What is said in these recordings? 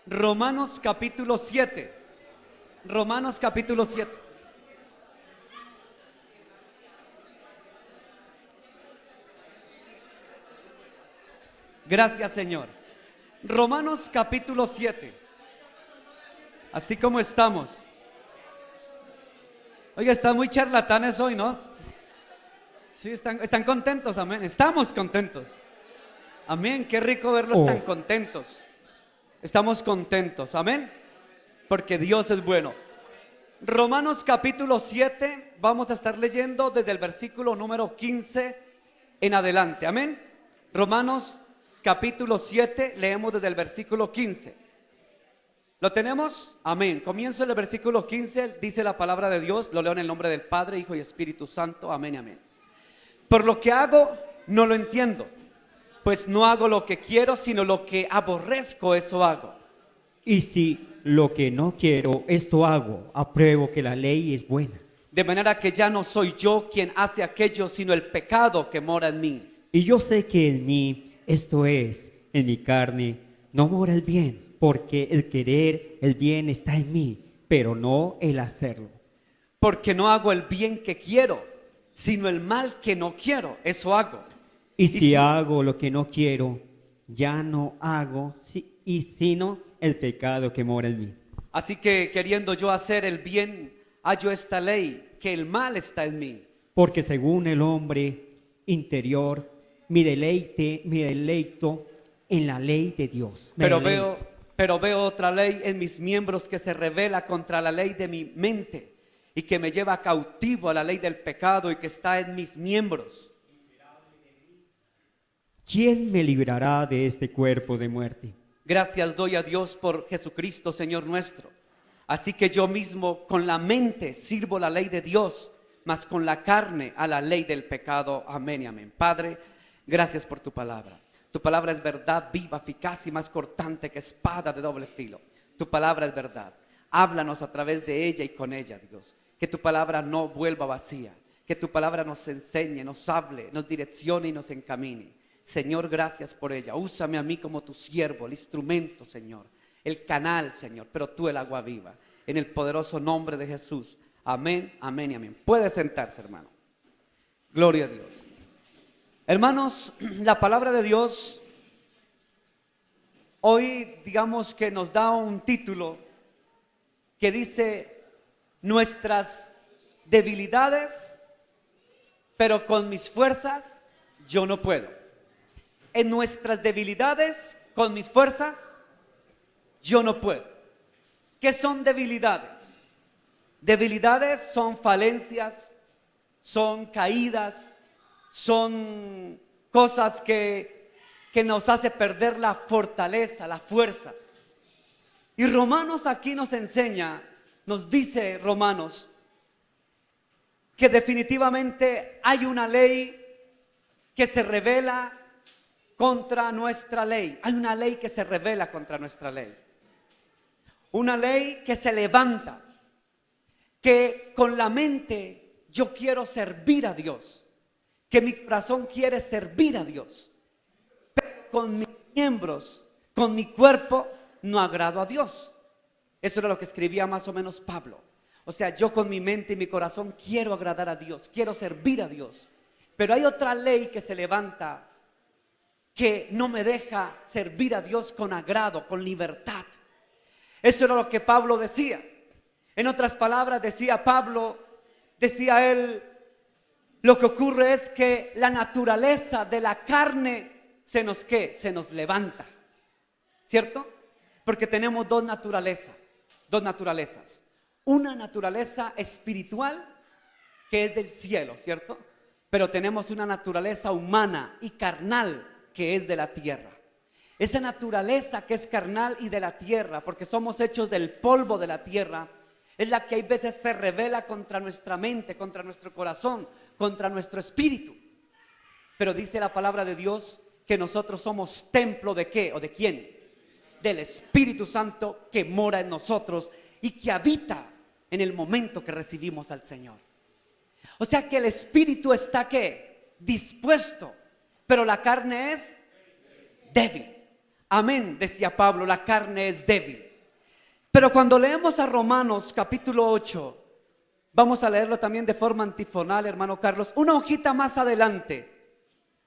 Romanos capítulo 7. Romanos capítulo 7. Gracias, Señor. Romanos capítulo 7. Así como estamos. Oiga, están muy charlatanes hoy, ¿no? Sí, están contentos, amén. Estamos contentos. Amén, qué rico verlos tan contentos. Estamos contentos, amén, porque Dios es bueno. Romanos capítulo 7, vamos a estar leyendo desde el versículo número 15 en adelante, amén. Romanos capítulo 7, leemos desde el versículo 15. ¿Lo tenemos? Amén. Comienzo en el versículo 15, dice la palabra de Dios, lo leo en el nombre del Padre, Hijo y Espíritu Santo, amén y amén. Por lo que hago, no lo entiendo, pues no hago lo que quiero, sino lo que aborrezco, eso hago. Y si lo que no quiero, esto hago, apruebo que la ley es buena. De manera que ya no soy yo quien hace aquello, sino el pecado que mora en mí. Y yo sé que en mí, esto es, en mi carne, no mora el bien, porque el querer el bien está en mí, pero no el hacerlo. Porque no hago el bien que quiero, sino el mal que no quiero, eso hago. Y si hago lo que no quiero, ya no hago, sino el pecado que mora en mí. Así que queriendo yo hacer el bien, hallo esta ley, que el mal está en mí. Porque según el hombre interior, me deleito en la ley de Dios. Pero veo otra ley en mis miembros que se revela contra la ley de mi mente y que me lleva cautivo a la ley del pecado y que está en mis miembros. ¿Quién me librará de este cuerpo de muerte? Gracias doy a Dios por Jesucristo, Señor nuestro. Así que yo mismo con la mente sirvo la ley de Dios, mas con la carne a la ley del pecado. Amén y amén. Padre, gracias por tu palabra. Tu palabra es verdad, viva, eficaz y más cortante que espada de doble filo. Tu palabra es verdad. Háblanos a través de ella y con ella, Dios. Que tu palabra no vuelva vacía. Que tu palabra nos enseñe, nos hable, nos direccione y nos encamine. Señor, gracias por ella. Úsame a mí como tu siervo, el instrumento, Señor, el canal, Señor, pero tú el agua viva. En el poderoso nombre de Jesús. Amén, amén y amén. Puede sentarse, hermano. Gloria a Dios. Hermanos, la palabra de Dios hoy, digamos que nos da un título que dice: nuestras debilidades, pero con mis fuerzas yo no puedo. En nuestras debilidades, con mis fuerzas, yo no puedo. ¿Qué son debilidades? Debilidades son falencias, son caídas, son cosas que nos hace perder la fortaleza, la fuerza. Y Romanos aquí nos enseña, nos dice Romanos, que definitivamente hay una ley que se revela contra nuestra ley. Hay una ley que se revela contra nuestra ley. Una ley que se levanta, que con la mente yo quiero servir a Dios, que mi corazón quiere servir a Dios, pero con mis miembros, con mi cuerpo, no agrado a Dios. Eso era lo que escribía más o menos Pablo. O sea, yo con mi mente y mi corazón quiero agradar a Dios, quiero servir a Dios, pero hay otra ley que se levanta que no me deja servir a Dios con agrado, con libertad. Eso era lo que Pablo decía. En otras palabras, decía Pablo, decía él, lo que ocurre es que la naturaleza de la carne se nos levanta, ¿cierto? Porque tenemos dos naturalezas. Una naturaleza espiritual que es del cielo, ¿cierto? Pero tenemos una naturaleza humana y carnal que es de la tierra. Esa naturaleza que es carnal y de la tierra, porque somos hechos del polvo de la tierra, es la que hay veces se revela contra nuestra mente, contra nuestro corazón, contra nuestro espíritu. Pero dice la palabra de Dios que nosotros somos templo ¿de qué? ¿O de quién? Del Espíritu Santo que mora en nosotros y que habita en el momento que recibimos al Señor. O sea que el espíritu está ¿qué? Dispuesto, pero la carne es débil. Amén, decía Pablo, la carne es débil. Pero cuando leemos a Romanos capítulo 8, vamos a leerlo también de forma antifonal, hermano Carlos, una hojita más adelante.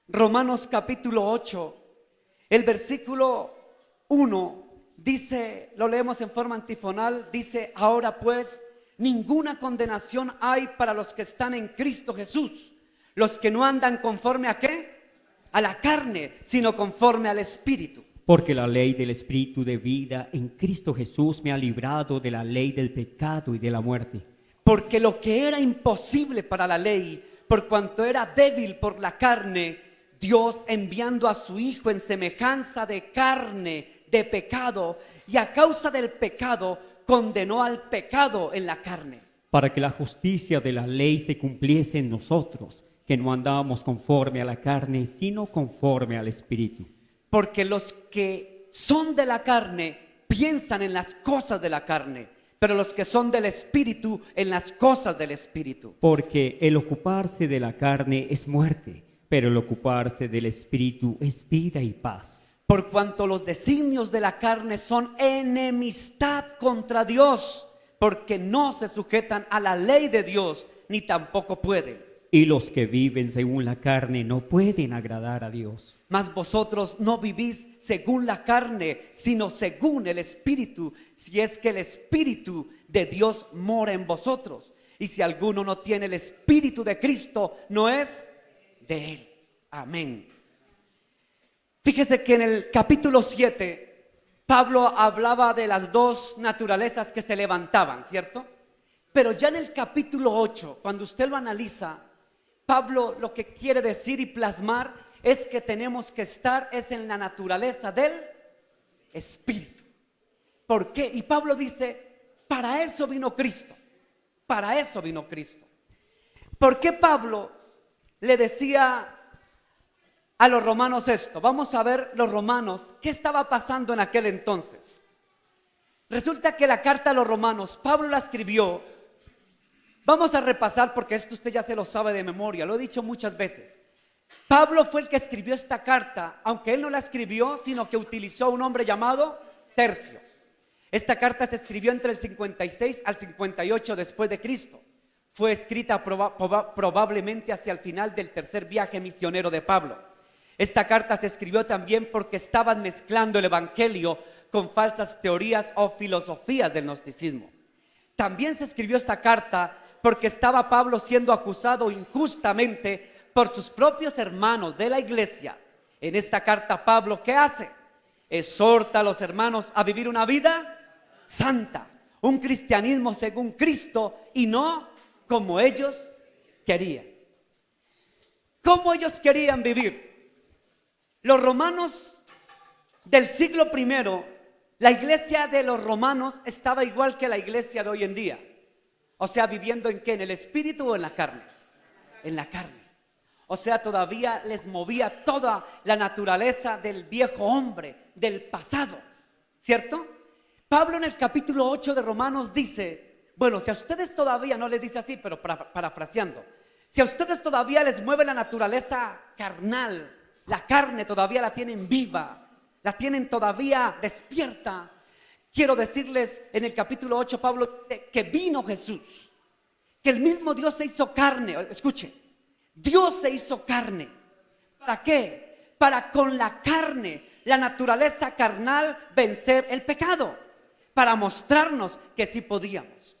Romanos capítulo 8, el versículo 1 dice, lo leemos en forma antifonal, dice: ahora pues, ninguna condenación hay para los que están en Cristo Jesús, los que no andan conforme a ¿qué? A la carne, sino conforme al Espíritu. Porque la ley del Espíritu de vida en Cristo Jesús me ha librado de la ley del pecado y de la muerte. Porque lo que era imposible para la ley, por cuanto era débil por la carne, Dios, enviando a su Hijo en semejanza de carne, de pecado, y a causa del pecado, condenó al pecado en la carne. Para que la justicia de la ley se cumpliese en nosotros, que no andábamos conforme a la carne, sino conforme al Espíritu. Porque los que son de la carne piensan en las cosas de la carne, pero los que son del Espíritu en las cosas del Espíritu. Porque el ocuparse de la carne es muerte, pero el ocuparse del Espíritu es vida y paz. Por cuanto los designios de la carne son enemistad contra Dios, porque no se sujetan a la ley de Dios, ni tampoco pueden. Y los que viven según la carne no pueden agradar a Dios. Mas vosotros no vivís según la carne, sino según el Espíritu, si es que el Espíritu de Dios mora en vosotros. Y si alguno no tiene el Espíritu de Cristo, no es de Él. Amén. Fíjese que en el capítulo 7, Pablo hablaba de las dos naturalezas que se levantaban, ¿cierto? Pero ya en el capítulo 8, cuando usted lo analiza, Pablo lo que quiere decir y plasmar es que tenemos que estar en la naturaleza del Espíritu. ¿Por qué? Y Pablo dice, para eso vino Cristo. Para eso vino Cristo. ¿Por qué Pablo le decía a los romanos esto? Vamos a ver los romanos, ¿qué estaba pasando en aquel entonces? Resulta que la carta a los romanos, Pablo la escribió. Vamos a repasar porque esto usted ya se lo sabe de memoria, lo he dicho muchas veces. Pablo fue el que escribió esta carta, aunque él no la escribió, sino que utilizó un hombre llamado Tercio. Esta carta se escribió entre el 56 al 58 después de Cristo. Fue escrita probablemente hacia el final del tercer viaje misionero de Pablo. Esta carta se escribió también porque estaban mezclando el evangelio con falsas teorías o filosofías del gnosticismo. También se escribió esta carta porque estaba Pablo siendo acusado injustamente por sus propios hermanos de la iglesia. En esta carta Pablo, ¿qué hace? Exhorta a los hermanos a vivir una vida santa, un cristianismo según Cristo y no como ellos querían. ¿Cómo ellos querían vivir? Los romanos del siglo I, la iglesia de los romanos estaba igual que la iglesia de hoy en día. O sea, viviendo ¿en qué? ¿En el espíritu o en la carne? En la carne. O sea, todavía les movía toda la naturaleza del viejo hombre, del pasado, ¿cierto? Pablo en el capítulo 8 de Romanos dice, bueno, si a ustedes todavía, no les dice así, pero parafraseando, si a ustedes todavía les mueve la naturaleza carnal, la carne todavía la tienen viva, la tienen todavía despierta, quiero decirles en el capítulo 8, Pablo dice que vino Jesús, que el mismo Dios se hizo carne. Escuche, Dios se hizo carne. ¿Para qué? Para con la carne, la naturaleza carnal, vencer el pecado. Para mostrarnos que sí podíamos.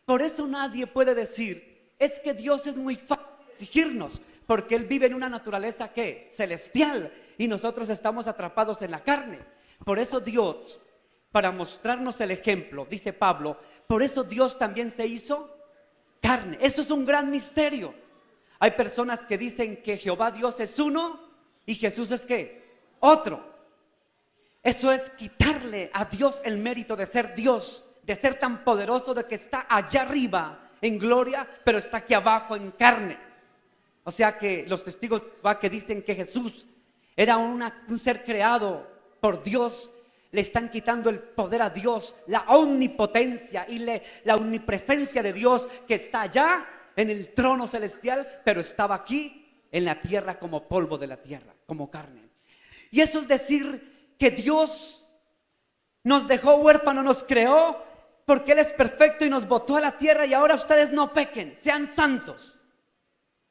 Por eso nadie puede decir, es que Dios es muy fácil de exigirnos, porque Él vive en una naturaleza ¿qué? Celestial, y nosotros estamos atrapados en la carne. Por eso Dios, para mostrarnos el ejemplo, dice Pablo, por eso Dios también se hizo carne. Eso es un gran misterio. Hay personas que dicen que Jehová Dios es uno y Jesús es ¿qué? Otro. Eso es quitarle a Dios el mérito de ser Dios, de ser tan poderoso, de que está allá arriba en gloria, pero está aquí abajo en carne. O sea que los testigos que dicen que Jesús era un ser creado por Dios, le están quitando el poder a Dios, la omnipotencia y la omnipresencia de Dios que está allá en el trono celestial, pero estaba aquí en la tierra como polvo de la tierra, como carne. Y eso es decir que Dios nos dejó huérfanos, nos creó porque Él es perfecto y nos botó a la tierra y ahora ustedes no pequen, sean santos.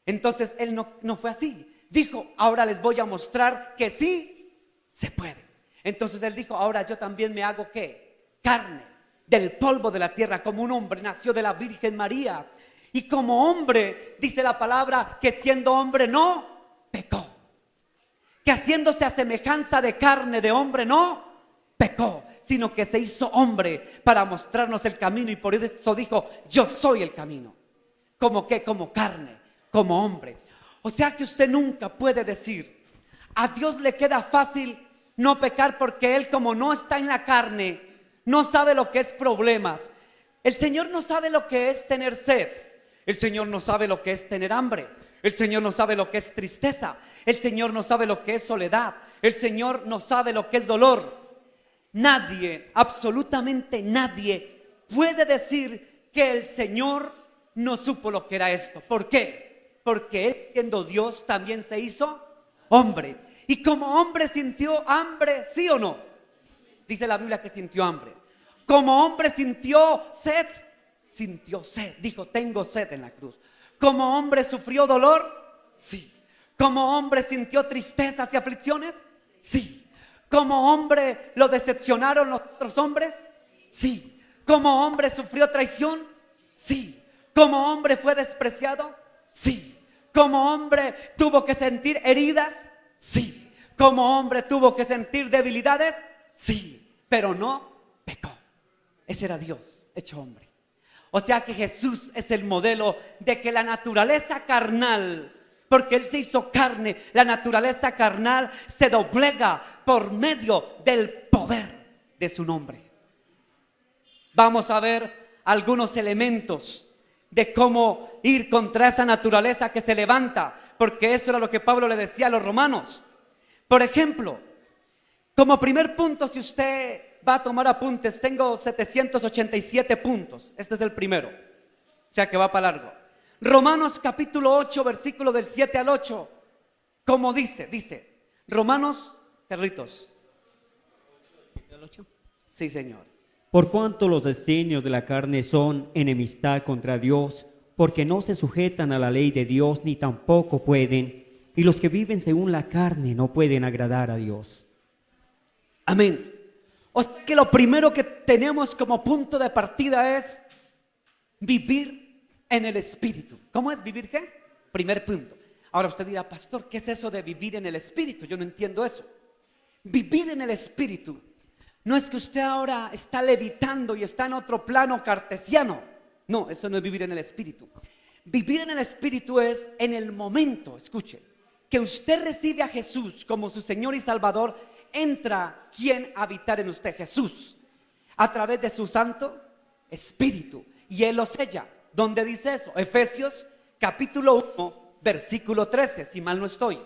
Entonces Él no fue así. Dijo, ahora les voy a mostrar que sí se puede. Entonces Él dijo, ahora yo también me hago ¿qué? Carne del polvo de la tierra, como un hombre, nació de la Virgen María. Y como hombre, dice la palabra, que siendo hombre no pecó. Que haciéndose a semejanza de carne de hombre no pecó, sino que se hizo hombre para mostrarnos el camino. Y por eso dijo, yo soy el camino. ¿Como qué? Como carne, como hombre. O sea que usted nunca puede decir, a Dios le queda fácil no pecar porque Él, como no está en la carne, no sabe lo que es problemas. El Señor no sabe lo que es tener sed. El Señor no sabe lo que es tener hambre. El Señor no sabe lo que es tristeza. El Señor no sabe lo que es soledad. El Señor no sabe lo que es dolor. Nadie, absolutamente nadie, puede decir que el Señor no supo lo que era esto. ¿Por qué? Porque Él, siendo Dios, también se hizo hombre. Y como hombre sintió hambre, ¿sí o no? Dice la Biblia que sintió hambre. Como hombre sintió sed. Sintió sed. Dijo, tengo sed en la cruz. Como hombre sufrió dolor. Sí. Como hombre sintió tristezas y aflicciones. Sí. Como hombre lo decepcionaron los otros hombres. Sí. Como hombre sufrió traición. Sí. Como hombre fue despreciado. Sí. Como hombre tuvo que sentir heridas. Sí. Como hombre tuvo que sentir debilidades. Sí. Pero no pecó. Ese era Dios hecho hombre. O sea que Jesús es el modelo de que la naturaleza carnal, porque Él se hizo carne, la naturaleza carnal se doblega por medio del poder de su nombre. Vamos a ver algunos elementos de cómo ir contra esa naturaleza que se levanta, porque eso era lo que Pablo le decía a los romanos. Por ejemplo, como primer punto, si usted va a tomar apuntes, tengo 787 puntos. Este es el primero, o sea que va para largo. Romanos capítulo 8, versículo del 7 al 8. ¿Cómo dice? Dice, Romanos, Carlitos. Sí, Señor. Por cuanto los designios de la carne son enemistad contra Dios, porque no se sujetan a la ley de Dios ni tampoco pueden, y los que viven según la carne no pueden agradar a Dios. Amén. O sea que lo primero que tenemos como punto de partida es vivir en el Espíritu. ¿Cómo es vivir qué? Primer punto. Ahora usted dirá, pastor, ¿qué es eso de vivir en el Espíritu? Yo no entiendo eso. Vivir en el Espíritu no es que usted ahora está levitando y está en otro plano cartesiano. No, eso no es vivir en el Espíritu. Vivir en el Espíritu es en el momento, escuche, que usted recibe a Jesús como su Señor y Salvador. Entra quien habitar en usted, Jesús, a través de su Santo Espíritu, y Él lo sella. ¿Dónde dice eso? Efesios capítulo 1, versículo 13, si mal no estoy.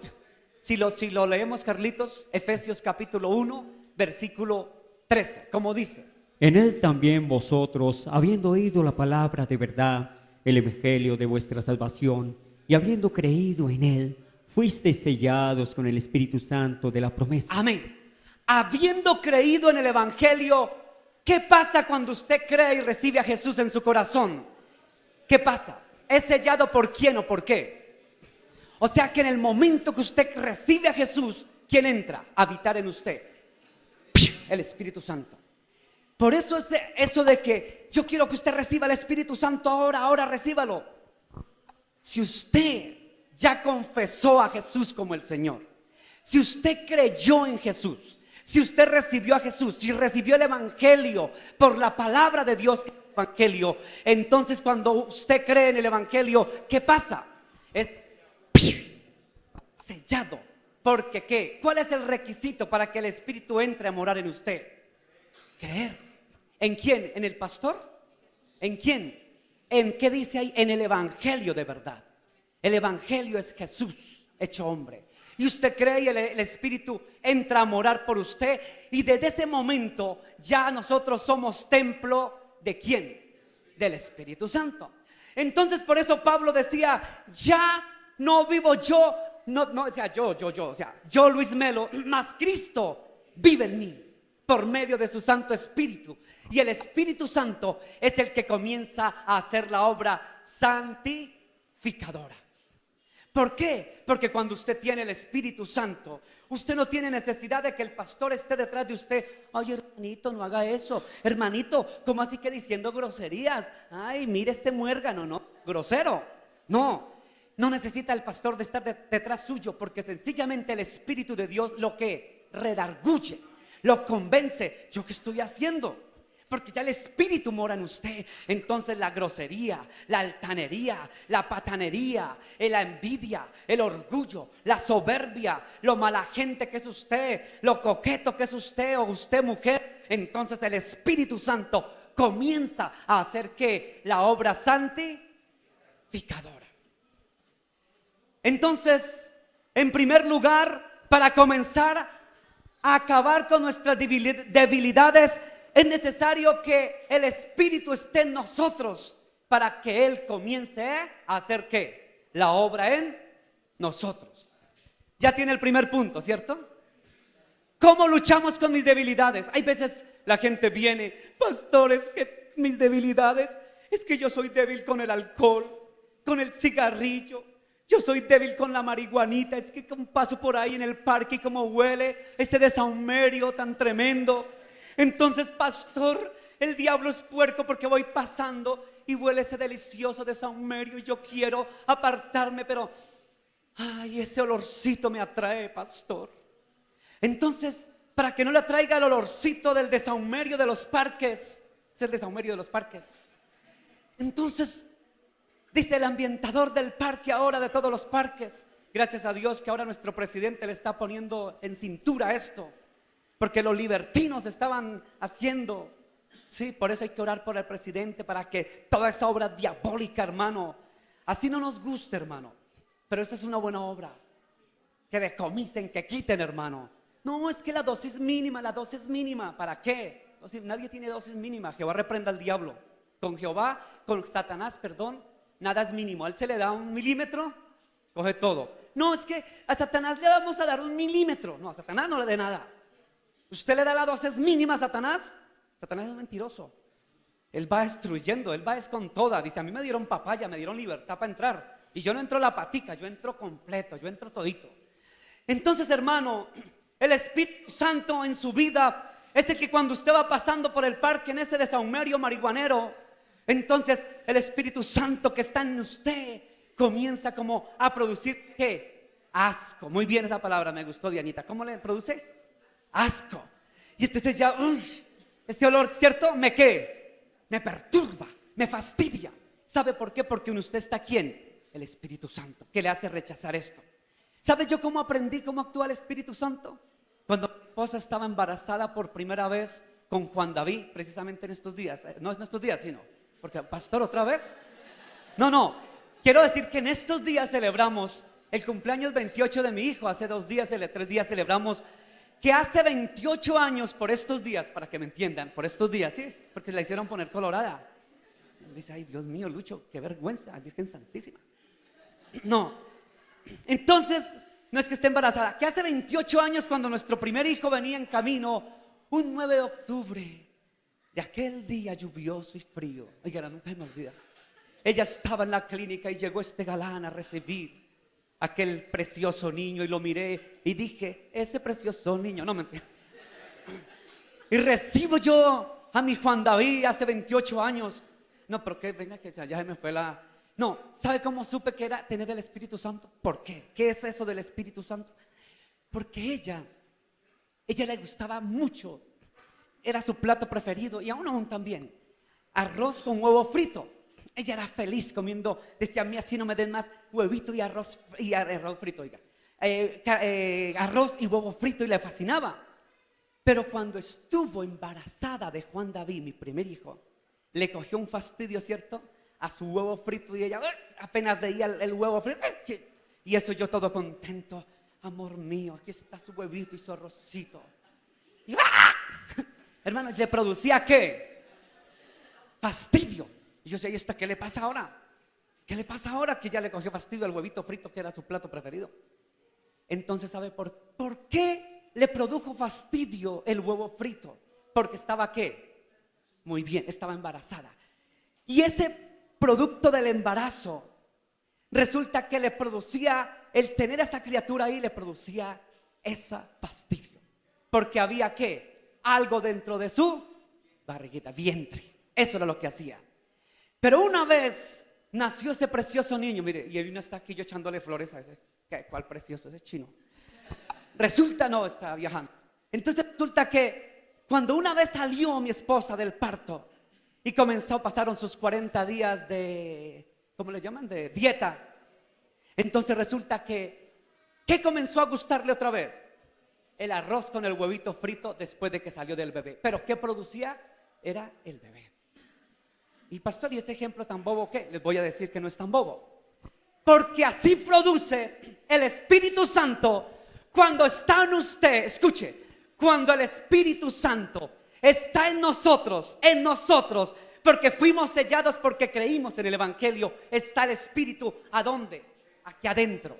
Si lo leemos, Carlitos, Efesios capítulo 1, versículo 13, ¿cómo dice? En Él también vosotros, habiendo oído la palabra de verdad, el evangelio de vuestra salvación, y habiendo creído en Él, fuisteis sellados con el Espíritu Santo de la promesa. Amén. Habiendo creído en el evangelio, ¿qué pasa cuando usted cree y recibe a Jesús en su corazón? ¿Qué pasa? ¿Es sellado por quién o por qué? O sea que en el momento que usted recibe a Jesús, ¿quién entra a habitar en usted? El Espíritu Santo. Por eso es eso de que yo quiero que usted reciba el Espíritu Santo ahora recíbalo. Si usted ya confesó a Jesús como el Señor, si usted creyó en Jesús, si usted recibió a Jesús, si recibió el evangelio por la palabra de Dios, el evangelio, entonces cuando usted cree en el evangelio, ¿qué pasa? Es sellado. Porque ¿qué? ¿Cuál es el requisito para que el Espíritu entre a morar en usted? Creer. ¿En quién? ¿En el pastor? ¿En quién? ¿En qué dice ahí? En el evangelio de verdad. El evangelio es Jesús hecho hombre. Y usted cree y el Espíritu entra a morar por usted. Y desde ese momento ya nosotros somos templo ¿de quién? Del Espíritu Santo. Entonces por eso Pablo decía, ya no vivo yo, o sea, yo, Luis Melo, mas Cristo vive en mí por medio de su Santo Espíritu. Y el Espíritu Santo es el que comienza a hacer la obra santificadora. ¿Por qué? Porque cuando usted tiene el Espíritu Santo, usted no tiene necesidad de que el pastor esté detrás de usted. Ay, hermanito, no haga eso. Hermanito, ¿cómo así que diciendo groserías? Ay, mire este muérgano, no, grosero. No necesita el pastor de estar detrás suyo, porque sencillamente el Espíritu de Dios lo que redarguye, lo convence. ¿Yo qué estoy haciendo? Porque ya el Espíritu mora en usted. Entonces la grosería, la altanería, la patanería, la envidia, el orgullo, la soberbia, lo mala gente que es usted, lo coqueto que es usted o usted mujer, entonces el Espíritu Santo comienza a hacer que la obra santificadora. Entonces, en primer lugar, para comenzar a acabar con nuestras debilidades, es necesario que el Espíritu esté en nosotros para que Él comience a hacer ¿qué? La obra en nosotros. Ya tiene el primer punto, ¿cierto? ¿Cómo luchamos con mis debilidades? Hay veces la gente viene, pastores, que mis debilidades es que yo soy débil con el alcohol, con el cigarrillo. Yo soy débil con la marihuanita. Es que como paso por ahí en el parque y como huele ese desahumerio tan tremendo. Entonces, pastor, el diablo es puerco porque voy pasando y huele ese delicioso desahumerio y yo quiero apartarme, pero ay, ese olorcito me atrae, pastor. Entonces, para que no le atraiga el olorcito del desahumerio de los parques, es el desahumerio de los parques. Entonces, dice el ambientador del parque ahora, de todos los parques, gracias a Dios que ahora nuestro presidente le está poniendo en cintura esto, porque los libertinos estaban haciendo. Sí, por eso hay que orar por el presidente, para que toda esa obra diabólica, hermano, así no nos gusta, hermano, pero esta es una buena obra, que decomisen, que quiten, hermano. No, es que la dosis mínima, ¿para qué? Nadie tiene dosis mínima. Jehová reprenda al diablo. Con Satanás, perdón, nada es mínimo. A él se le da 1 milímetro, coge todo. No, es que a Satanás le vamos a dar 1 milímetro. No, a Satanás no le dé nada. Usted le da la dosis mínima a Satanás. Satanás es mentiroso. Él va destruyendo, él va con toda. Dice, a mí me dieron papaya, me dieron libertad para entrar. Y yo no entro la patica, yo entro completo, yo entro todito. Entonces, hermano, el Espíritu Santo en su vida es el que cuando usted va pasando por el parque en ese desahumerio marihuanero, entonces el Espíritu Santo que está en usted comienza como a producir ¿qué? Asco. Muy bien esa palabra, me gustó, Dianita. ¿Cómo le produce? Asco. Y entonces ya, ese olor, ¿cierto? ¿Me qué? Me perturba, me fastidia. ¿Sabe por qué? Porque en usted está ¿quién? El Espíritu Santo, que le hace rechazar esto. ¿Sabe yo cómo aprendí cómo actúa el Espíritu Santo? Cuando mi esposa estaba embarazada por primera vez con Juan David, precisamente en estos días. No en estos días, sino, porque pastor, ¿otra vez? No, quiero decir que en estos días celebramos el cumpleaños 28 de mi hijo. Hace 3 días celebramos que hace 28 años por estos días, para que me entiendan, por estos días, ¿sí? Porque la hicieron poner colorada. Dice, ay, Dios mío, Lucho, qué vergüenza, Virgen Santísima. No, entonces, no es que esté embarazada, que hace 28 años cuando nuestro primer hijo venía en camino, un 9 de octubre, de aquel día lluvioso y frío, oigan, nunca me olvida, ella estaba en la clínica y llegó este galán a recibir aquel precioso niño y lo miré y dije, ese precioso niño, no me entiendes. Y recibo yo a mi Juan David hace 28 años. No, pero que venga que ya se me fue la... No, ¿sabe cómo supe que era tener el Espíritu Santo? ¿Por qué? ¿Qué es eso del Espíritu Santo? Porque ella le gustaba mucho, era su plato preferido y aún también, arroz con huevo frito. Ella era feliz comiendo, decía, a mí así no me den más huevito y arroz frito, oiga. Arroz y huevo frito, y le fascinaba. Pero cuando estuvo embarazada de Juan David, mi primer hijo, le cogió un fastidio, ¿cierto?, a su huevo frito, y ella apenas veía el huevo frito, y eso yo todo contento, amor mío, aquí está su huevito y su arrocito. Y hermano, le producía ¿qué? Fastidio. Y yo decía, ¿y esta qué le pasa ahora? ¿Qué le pasa ahora que ya le cogió fastidio al huevito frito que era su plato preferido? Entonces, ¿sabe por qué le produjo fastidio el huevo frito, porque estaba ¿qué? Muy bien, estaba embarazada. Y ese producto del embarazo resulta que le producía, el tener a esa criatura ahí le producía ese fastidio, porque había ¿qué? Algo dentro de su barriguita, vientre. Eso era lo que hacía. Pero una vez nació ese precioso niño, mire, y uno está aquí yo echándole flores a ese. ¿Cuál precioso? Ese chino. Resulta, no, está viajando. Entonces resulta que cuando una vez salió mi esposa del parto y pasaron sus 40 días de, ¿cómo le llaman? De dieta. Entonces resulta que, ¿qué comenzó a gustarle otra vez? El arroz con el huevito frito después de que salió del bebé. Pero ¿qué producía? Era el bebé. Y pastor, ¿y ese ejemplo tan bobo qué? Les voy a decir que no es tan bobo. Porque así produce el Espíritu Santo cuando está en usted. Escuche, cuando el Espíritu Santo está en nosotros, porque fuimos sellados, porque creímos en el Evangelio, está el Espíritu, ¿a dónde? Aquí adentro.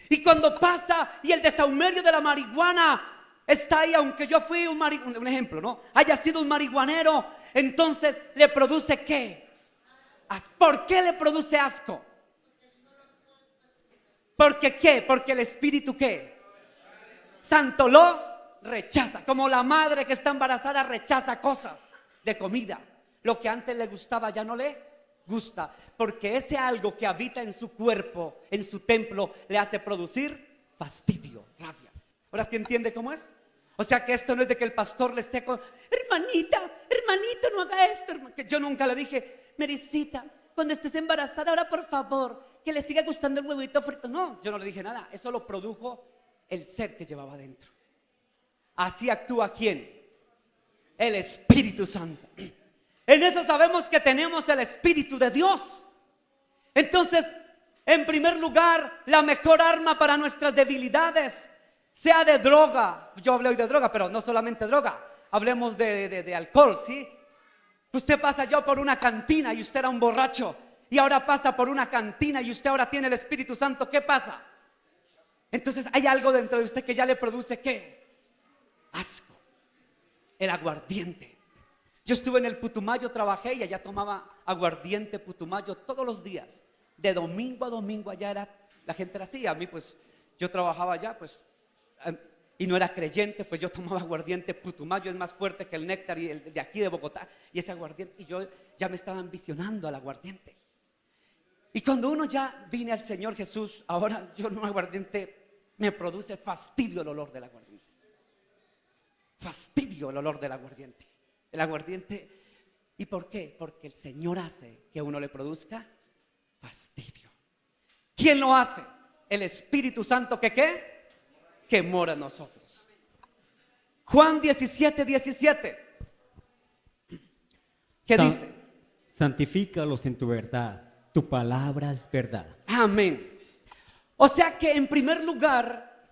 Y cuando pasa y el desahumerio de la marihuana está ahí, aunque yo fui un ejemplo, ¿no? Haya sido un marihuanero, entonces le produce ¿qué? ¿Por qué le produce asco? ¿Porque qué? Porque el Espíritu ¿qué? Santo lo rechaza, como la madre que está embarazada rechaza cosas de comida. Lo que antes le gustaba ya no le gusta, porque ese algo que habita en su cuerpo, en su templo, le hace producir fastidio, rabia. ¿Ahora sí entiende cómo es? O sea que esto no es de que el pastor le esté con, hermanita, hermanito, no haga esto, que yo nunca le dije, Merisita, cuando estés embarazada, ahora por favor, que le siga gustando el huevito frito. No, yo no le dije nada, eso lo produjo el ser que llevaba dentro. Así actúa ¿quién? El Espíritu Santo. En eso sabemos que tenemos el Espíritu de Dios. Entonces, en primer lugar, la mejor arma para nuestras debilidades, sea de droga. Yo hablé hoy de droga, pero no solamente droga. Hablemos de alcohol, ¿sí? Usted pasa yo por una cantina y usted era un borracho, y ahora pasa por una cantina y usted ahora tiene el Espíritu Santo. ¿Qué pasa? Entonces hay algo dentro de usted que ya le produce ¿qué? Asco. El aguardiente. Yo estuve en el Putumayo, trabajé y allá tomaba aguardiente Putumayo todos los días. De domingo a domingo allá era, la gente era así. A mí pues, yo trabajaba allá pues, y no era creyente, pues yo tomaba aguardiente Putumayo, es más fuerte que el néctar y el de aquí de Bogotá. Y ese aguardiente, y yo ya me estaba ambicionando al aguardiente. Y cuando uno ya vine al Señor Jesús, ahora yo no aguardiente, me produce fastidio el olor del aguardiente. Fastidio el olor del aguardiente. El aguardiente, ¿y por qué? Porque el Señor hace que a uno le produzca fastidio. ¿Quién lo hace? El Espíritu Santo que ¿qué? Que mora en nosotros. Juan 17:17. ¿Qué dice? Santifícalos en tu verdad, tu palabra es verdad. Amén. O sea que en primer lugar,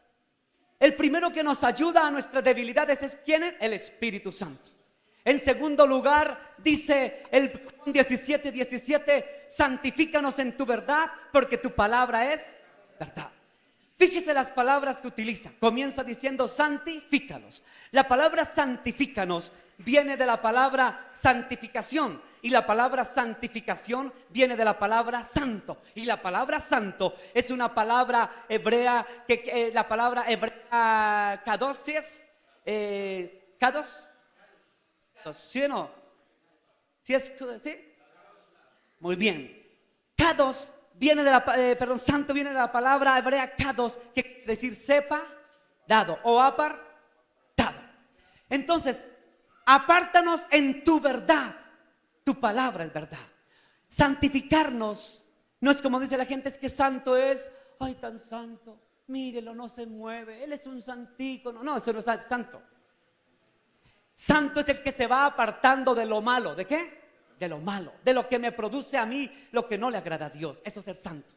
el primero que nos ayuda a nuestras debilidades es ¿quién es? El Espíritu Santo. En segundo lugar, dice el Juan 17:17, santifícanos en tu verdad, porque tu palabra es verdad. Fíjese las palabras que utiliza. Comienza diciendo santifícalos. La palabra santifícanos viene de la palabra santificación, y la palabra santificación viene de la palabra santo, y la palabra santo es una palabra hebrea la palabra hebrea kadosh es kadosh. ¿Sí o no? ¿Sí es? ¿Sí? Muy bien. Kadosh viene de la, santo viene de la palabra hebrea kadosh, que quiere decir sepa, dado, o apartado. Entonces, apártanos en tu verdad. Tu palabra es verdad. Santificarnos no es como dice la gente, es que santo es, ay, tan santo, mírelo, no se mueve, él es un santico. No, eso no es santo. Santo es el que se va apartando de lo malo. ¿De qué? De lo malo, de lo que me produce a mí, lo que no le agrada a Dios. Eso es ser santo.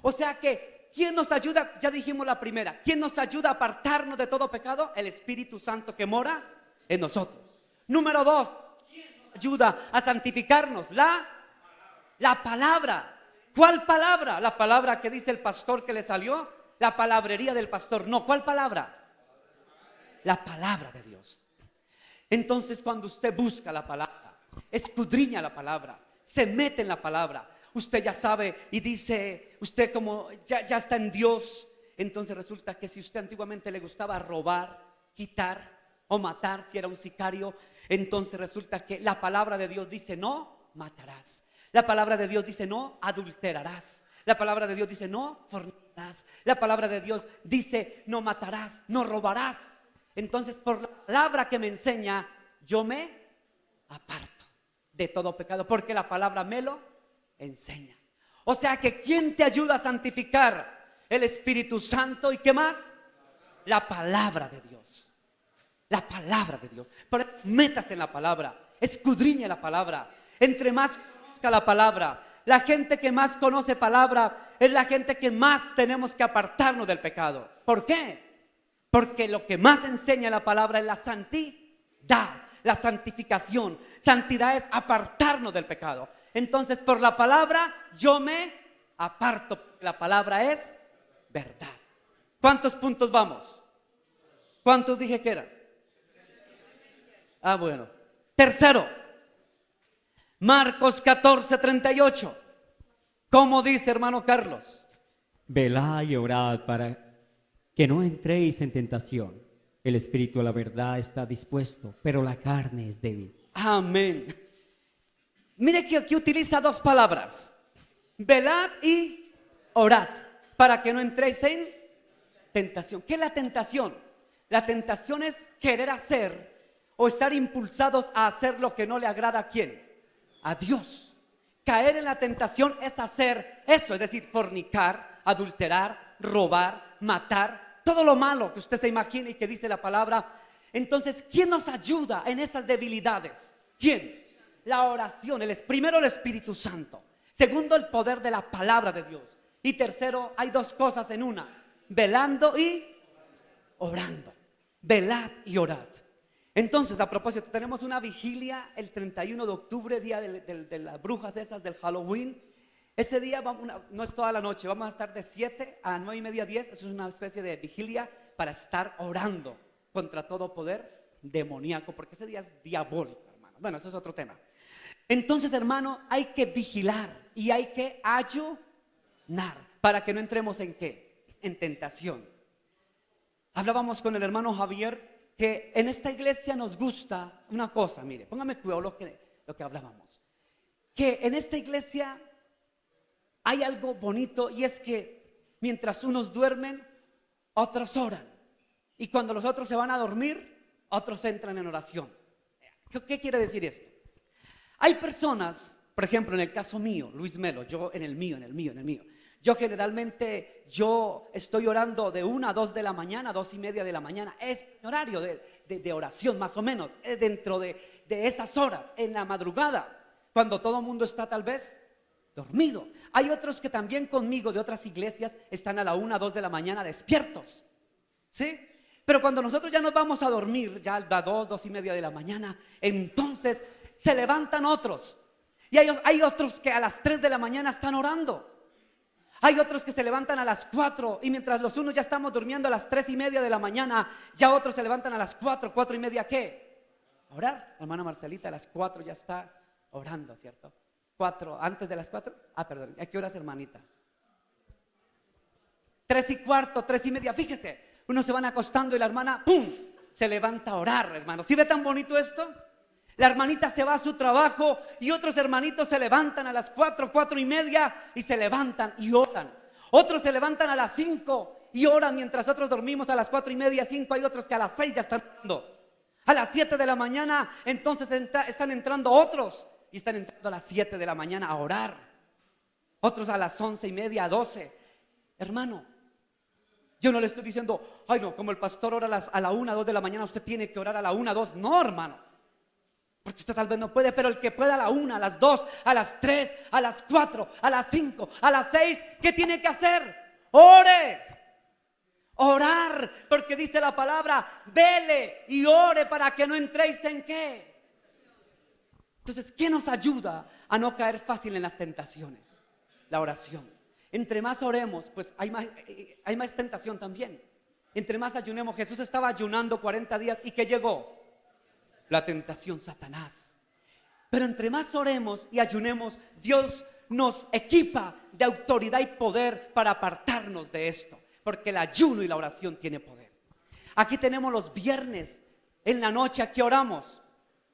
O sea que, ¿quién nos ayuda? Ya dijimos la primera. ¿Quién nos ayuda a apartarnos de todo pecado? El Espíritu Santo que mora en nosotros. Número 2, ¿quién nos ayuda a santificarnos? La palabra. ¿Cuál palabra? La palabra que dice el pastor que le salió. La palabrería del pastor. No, ¿cuál palabra? la palabra de Dios. Entonces, cuando usted busca la palabra, escudriña la palabra, se mete en la palabra, usted ya sabe y dice, usted como ya está en Dios. Entonces resulta que si usted antiguamente le gustaba robar, quitar o matar, si era un sicario, entonces resulta que la palabra de Dios dice: no matarás. La palabra de Dios dice: no adulterarás. La palabra de Dios dice: no fornicarás. La palabra de Dios dice: no matarás, no robarás. Entonces, por la palabra que me enseña, yo me aparto de todo pecado, porque la palabra me lo enseña. O sea que ¿quién te ayuda a santificar? El Espíritu Santo. ¿Y qué más? La palabra de Dios. La palabra de Dios. Pero métase en la palabra, escudriñe la palabra. Entre más conozca la palabra, la gente que más conoce palabra es la gente que más tenemos que apartarnos del pecado. ¿Por qué? Porque lo que más enseña la palabra es la santidad, la santificación. Santidad es apartarnos del pecado. Entonces, por la palabra yo me aparto. La palabra es verdad. ¿Cuántos puntos vamos? ¿Cuántos dije que eran? Bueno. Tercero, Marcos 14:38. ¿Cómo dice, hermano Carlos? Velad y orad para que no entréis en tentación. El espíritu a la verdad está dispuesto, pero la carne es débil. Amén. Mire que aquí utiliza dos palabras: velad y orad, para que no entréis en tentación. ¿Qué es la tentación? La tentación es querer hacer o estar impulsados a hacer lo que no le agrada a ¿quién? A Dios. Caer en la tentación es hacer eso, es decir, fornicar, adulterar, robar, matar, todo lo malo que usted se imagine y que dice la palabra. Entonces, ¿quién nos ayuda en esas debilidades? ¿Quién? La oración. Primero, el Espíritu Santo. Segundo, el poder de la palabra de Dios. Y tercero, hay dos cosas en una: velando y orando. Velad y orad. Entonces, a propósito, tenemos una vigilia el 31 de octubre, día de las brujas esas del Halloween. Ese día no es toda la noche, vamos a estar de 7 a 9:30, 10. Eso es una especie de vigilia para estar orando contra todo poder demoníaco, porque ese día es diabólico, hermano. Bueno, eso es otro tema. Entonces, hermano, hay que vigilar y hay que ayunar para que no entremos en ¿qué? En tentación. Hablábamos con el hermano Javier que en esta iglesia nos gusta una cosa. Mire, póngame cuidado lo que hablábamos. Que en esta iglesia hay algo bonito, y es que mientras unos duermen, otros oran. Y cuando los otros se van a dormir, otros entran en oración. ¿Qué quiere decir esto? Hay personas, por ejemplo, en el caso mío, Luis Melo, yo en el mío. Yo generalmente estoy orando de 1 a 2 de la mañana, 2:30 de la mañana. Es mi horario de oración, más o menos, dentro de esas horas, en la madrugada, cuando todo el mundo está tal vez dormido. Hay otros que también conmigo de otras iglesias están a la 1, 2 de la mañana despiertos, ¿sí? Pero cuando nosotros ya nos vamos a dormir, ya a las 2, 2:30 de la mañana, entonces se levantan otros. Y hay otros que a las 3 de la mañana están orando. Hay otros que se levantan a las 4, y mientras los unos ya estamos durmiendo a las 3:30 de la mañana, ya otros se levantan a las 4, 4:30, ¿qué? A orar. La hermana Marcelita a las 4 ya está orando, ¿cierto? 4, antes de las 4. Perdón, ¿a qué horas, hermanita? 3:15, 3:30. Fíjese, unos se van acostando y la hermana, ¡pum!, se levanta a orar, hermano. ¿Sí ve tan bonito esto? La hermanita se va a su trabajo y otros hermanitos se levantan a las 4, 4:30 y se levantan y oran. Otros se levantan a las 5 y oran mientras otros dormimos a las 4:30, 5. Hay otros que a las 6 ya están orando. A las 7 de la mañana entonces están entrando otros y están entrando a las 7 de la mañana a orar. Otros a las 11:30, 12. Hermano, yo no le estoy diciendo, ay no, como el pastor ora a la 1, 2 de la mañana, usted tiene que orar a la 1, 2. No, hermano. Porque usted tal vez no puede, pero el que pueda a la 1, a las 2, a las 3, a las 4, a las 5, a las 6, ¿qué tiene que hacer? Ore. Orar, porque dice la palabra, vele y ore para que no entréis en ¿qué? Entonces, ¿qué nos ayuda a no caer fácil en las tentaciones? La oración. Entre más oremos, pues hay más tentación también. entre más ayunemos. Jesús estaba ayunando 40 días y ¿qué llegó? La tentación, Satanás. Pero entre más oremos y ayunemos, Dios nos equipa de autoridad y poder para apartarnos de esto, porque el ayuno y la oración tiene poder. Aquí tenemos los viernes en la noche, aquí oramos.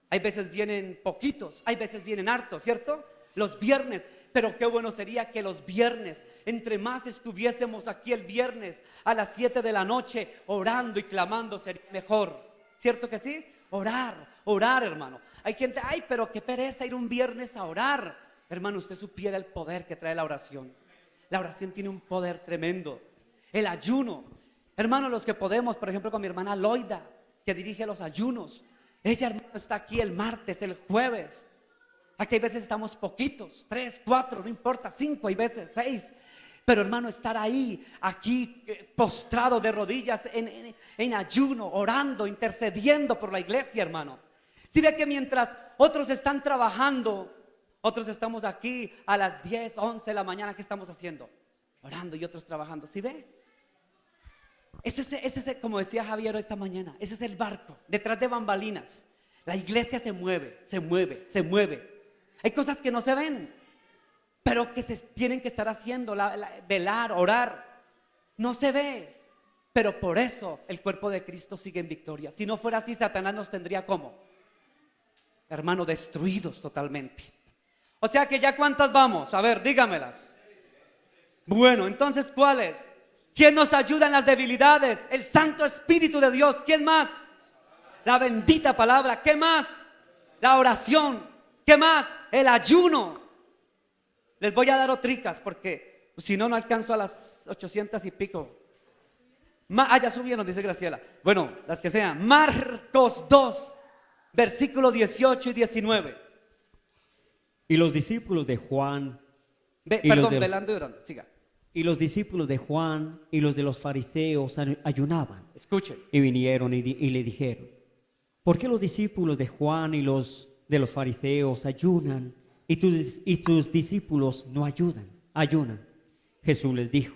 Hay veces vienen poquitos, hay veces vienen hartos, ¿cierto? Los viernes, pero qué bueno sería que los viernes, entre más estuviésemos aquí el viernes a las 7 de la noche orando y clamando, sería mejor, ¿cierto que sí? Orar, hermano. Hay gente, ay, pero qué pereza ir un viernes a orar. Hermano, usted supiera el poder que trae la oración. La oración tiene un poder tremendo. El ayuno, hermano, los que podemos, por ejemplo, con mi hermana Loida, que dirige los ayunos. Ella, hermano, está aquí el martes, el jueves. Aquí hay veces estamos poquitos, 3, 4, no importa, 5, hay veces 6. Pero hermano, estar ahí, aquí postrado de rodillas en ayuno, orando, intercediendo por la iglesia, hermano. Si ve que mientras otros están trabajando, otros estamos aquí a las 10, 11 de la mañana, ¿qué estamos haciendo? Orando y otros trabajando. ¿Sí ve? Ese es, como decía Javier esta mañana, ese es el barco, detrás de bambalinas. La iglesia se mueve, se mueve, se mueve. Hay cosas que no se ven, pero que se tienen que estar haciendo, velar, orar. No se ve, pero por eso el cuerpo de Cristo sigue en victoria. Si no fuera así, Satanás nos tendría como, hermano, destruidos totalmente. O sea que ya cuántas vamos, a ver, dígamelas. Bueno, entonces ¿cuáles? ¿Quién nos ayuda en las debilidades? El Santo Espíritu de Dios. ¿Quién más? La bendita palabra. ¿Qué más? La oración. ¿Qué más? El ayuno. Les voy a dar otricas porque si no, no alcanzo a las 800 y pico. Ya subieron, dice Graciela. Bueno, las que sean. Marcos 2, versículos 18 y 19. Y los discípulos de Juan Velando y orando, siga. Y los discípulos de Juan y los de los fariseos ayunaban. Escuchen. Y vinieron y le dijeron: ¿por qué los discípulos de Juan y los de los fariseos ayunan y tus discípulos no ayunan? Jesús les dijo: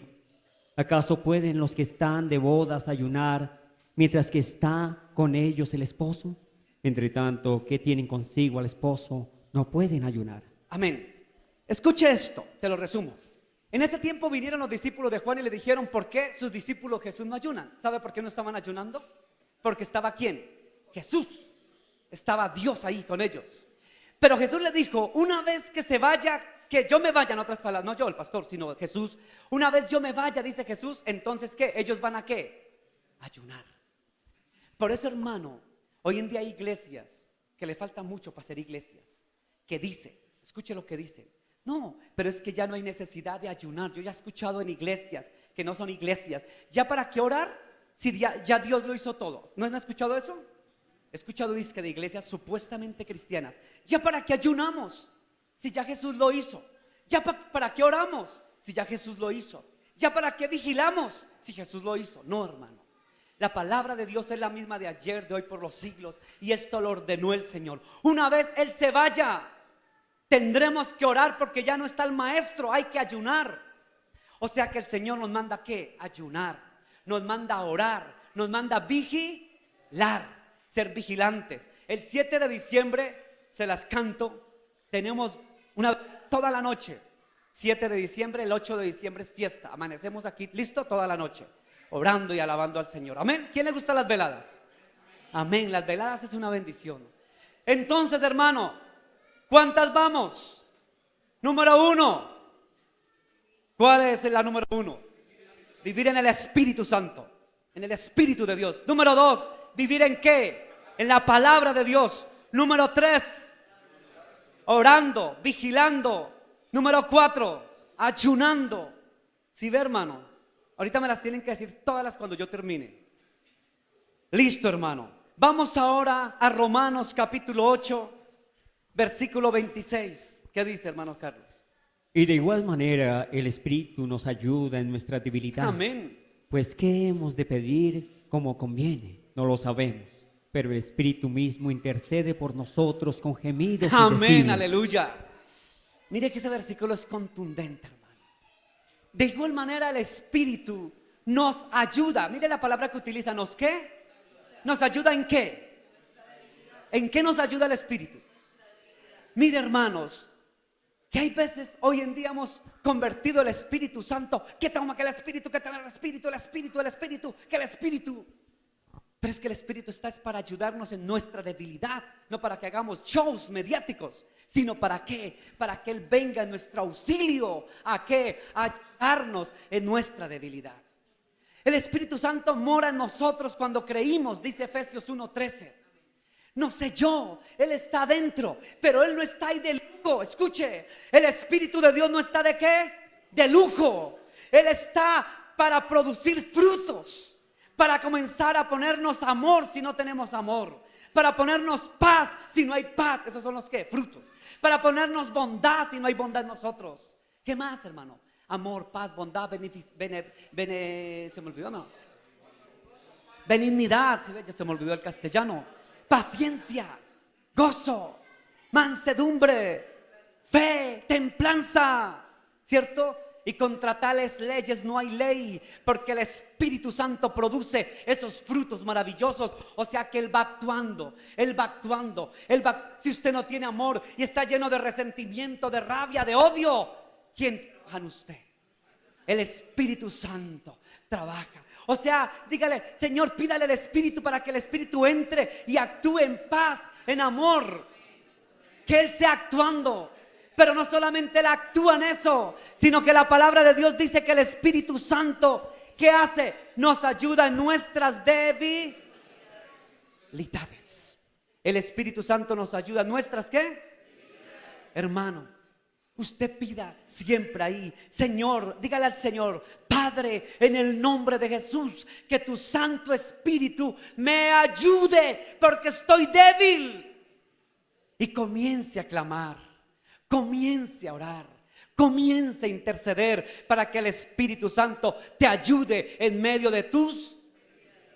¿acaso pueden los que están de bodas ayunar mientras que está con ellos el esposo? Entre tanto, que tienen consigo al esposo, no pueden ayunar. Amén. Escuche esto, se lo resumo. En ese tiempo vinieron los discípulos de Juan y le dijeron: ¿por qué sus discípulos Jesús no ayunan? ¿Sabe por qué no estaban ayunando? Porque estaba ¿quién? Jesús. Estaba Dios ahí con ellos. Pero Jesús le dijo: una vez que se vaya, que yo me vaya, en otras palabras, no yo el pastor, sino Jesús. Una vez yo me vaya, dice Jesús, entonces ¿qué? Ellos van a ¿qué? Ayunar. Por eso, hermano, hoy en día hay iglesias que le falta mucho para ser iglesias, que dicen, escuche lo que dicen: no, pero es que ya no hay necesidad de ayunar. Yo ya he escuchado en iglesias que no son iglesias. ¿Ya para qué orar? Si ya Dios lo hizo todo. ¿No han escuchado eso? He escuchado disque de iglesias supuestamente cristianas. ¿Ya para qué ayunamos? Si ya Jesús lo hizo. ¿Ya para qué oramos? Si ya Jesús lo hizo. ¿Ya para qué vigilamos? Si Jesús lo hizo. No, hermano. La palabra de Dios es la misma de ayer, de hoy, por los siglos. Y esto lo ordenó el Señor. Una vez Él se vaya, tendremos que orar porque ya no está el maestro, hay que ayunar. O sea que el Señor nos manda ¿qué? Ayunar, nos manda orar, nos manda vigilar, ser vigilantes. El 7 de diciembre, se las canto, tenemos toda la noche. 7 de diciembre, el 8 de diciembre es fiesta. Amanecemos aquí, listo, toda la noche, orando y alabando al Señor. Amén. ¿Quién le gustan las veladas? Amén, las veladas es una bendición. Entonces, hermano, ¿cuántas vamos? Número 1. ¿Cuál es la número 1? Vivir en el Espíritu Santo, en el Espíritu de Dios. Número 2, ¿vivir en qué? En la palabra de Dios. Número 3, orando, vigilando. Número 4, ayunando. ¿Sí ve, hermano? Ahorita me las tienen que decir todas cuando yo termine. Listo, hermano. Vamos ahora a Romanos capítulo 8. Versículo 26, ¿qué dice, hermano Carlos? Y de igual manera el Espíritu nos ayuda en nuestra debilidad. Amén. Pues ¿qué hemos de pedir como conviene? No lo sabemos, pero el Espíritu mismo intercede por nosotros con gemidos Amén, indecibles. aleluya. Mire que ese versículo es contundente, hermano. De igual manera el Espíritu nos ayuda. Mire la palabra que utiliza, ¿nos qué? ¿Nos ayuda en qué? ¿En qué nos ayuda el Espíritu? Mire, hermanos, que hay veces hoy en día hemos convertido el Espíritu Santo, que toma que el Espíritu, que toma el Espíritu, el Espíritu, el Espíritu, que el Espíritu. Pero es que el Espíritu está es para ayudarnos en nuestra debilidad, no para que hagamos shows mediáticos, sino para qué, para que Él venga en nuestro auxilio, ¿a qué? A ayudarnos en nuestra debilidad. El Espíritu Santo mora en nosotros cuando creímos, dice Efesios 1:13. No sé yo, Él está dentro, pero Él no está ahí de lujo. Escuche, el Espíritu de Dios no está de qué, de lujo. Él está para producir frutos, para comenzar a ponernos amor si no tenemos amor, para ponernos paz si no hay paz. Esos son los ¿qué? Frutos. Para ponernos bondad si no hay bondad en nosotros. ¿Qué más, hermano? Amor, paz, bondad, se me olvidó, ¿no? Benignidad, ya se me olvidó el castellano. Paciencia, gozo, mansedumbre, fe, templanza, ¿cierto? Y contra tales leyes no hay ley, porque el Espíritu Santo produce esos frutos maravillosos. O sea que Él va actuando, Él va actuando, si usted no tiene amor y está lleno de resentimiento, de rabia, de odio, ¿quién trabaja en usted? El Espíritu Santo trabaja. O sea, dígale, Señor, pídale el Espíritu para que el Espíritu entre y actúe en paz, en amor. Que Él sea actuando. Pero no solamente Él actúa en eso, sino que la palabra de Dios dice que el Espíritu Santo, ¿qué hace? Nos ayuda en nuestras debilidades. El Espíritu Santo nos ayuda en nuestras ¿qué? Hermano, usted pida siempre ahí, Señor, dígale al Señor, Padre, en el nombre de Jesús, que tu Santo Espíritu me ayude porque estoy débil. Y comience a clamar, comience a orar, comience a interceder para que el Espíritu Santo te ayude en medio de tus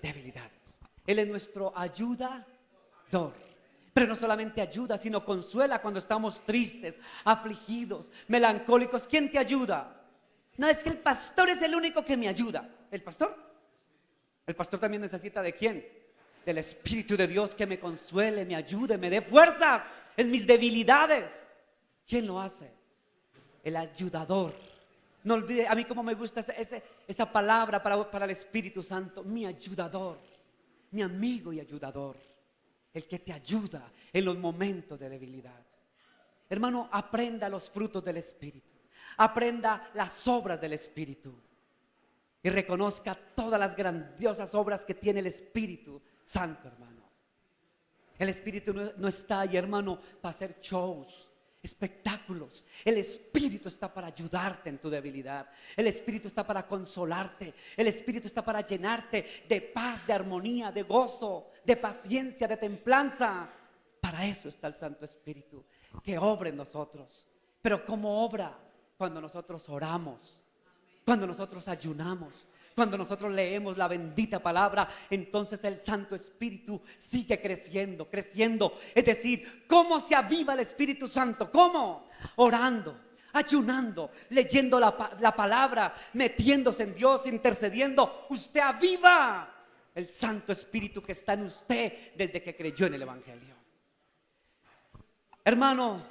debilidades. Él es nuestro ayudador. Pero no solamente ayuda, sino consuela cuando estamos tristes, afligidos, melancólicos. ¿Quién te ayuda? No es que el pastor es el único que me ayuda. ¿El pastor? El pastor también necesita ¿de quién? Del Espíritu de Dios que me consuele, me ayude, me dé fuerzas en mis debilidades. ¿Quién lo hace? El ayudador. No olvide, a mí como me gusta esa palabra para el Espíritu Santo, mi ayudador, mi amigo y ayudador. El que te ayuda en los momentos de debilidad. Hermano, aprenda los frutos del Espíritu. Aprenda las obras del Espíritu. Y reconozca todas las grandiosas obras que tiene el Espíritu Santo, hermano. El Espíritu no está ahí, hermano, para hacer shows, espectáculos. El Espíritu está para ayudarte en tu debilidad. El Espíritu está para consolarte. El Espíritu está para llenarte de paz, de armonía, de gozo, de paciencia, de templanza. Para eso está el Santo Espíritu, que obra en nosotros. Pero ¿cómo obra? Cuando nosotros oramos, cuando nosotros ayunamos, cuando nosotros leemos la bendita palabra, entonces el Santo Espíritu sigue creciendo, creciendo. Es decir, ¿cómo se aviva el Espíritu Santo? ¿Cómo? Orando, ayunando, leyendo la palabra, metiéndose en Dios, intercediendo. Usted aviva el Santo Espíritu que está en usted desde que creyó en el Evangelio. Hermano,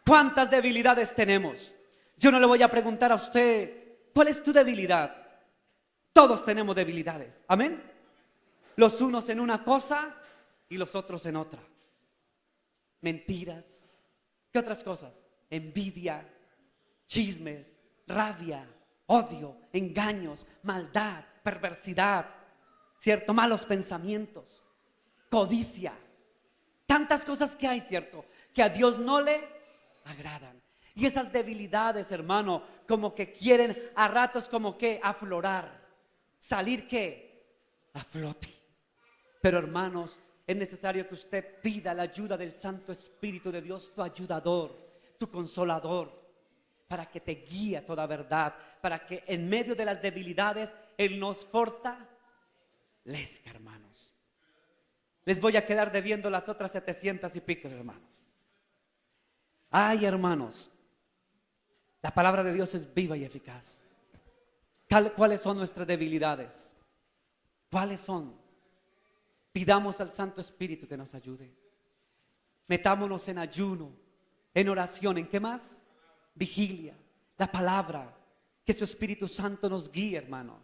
¿cuántas debilidades tenemos? Yo no le voy a preguntar a usted, ¿cuál es tu debilidad? Todos tenemos debilidades, amén. Los unos en una cosa y los otros en otra. Mentiras, ¿qué otras cosas? Envidia, chismes, rabia, odio, engaños, maldad, perversidad, ¿cierto? Malos pensamientos, codicia. Tantas cosas que hay, ¿cierto? Que a Dios no le agradan. Y esas debilidades, hermano, como que quieren a ratos como que aflorar. Salir ¿qué? A flote. Pero hermanos, es necesario que usted pida la ayuda del Santo Espíritu de Dios, tu ayudador, tu consolador, para que te guíe a toda verdad, para que en medio de las debilidades Él nos fortalezca, hermanos. Les voy a quedar debiendo las otras 700 y pico, hermanos. Ay, hermanos, la palabra de Dios es viva y eficaz. ¿Cuáles son nuestras debilidades? ¿Cuáles son? Pidamos al Santo Espíritu que nos ayude. Metámonos en ayuno, en oración, ¿en qué más? Vigilia, la palabra, que su Espíritu Santo nos guíe, hermano.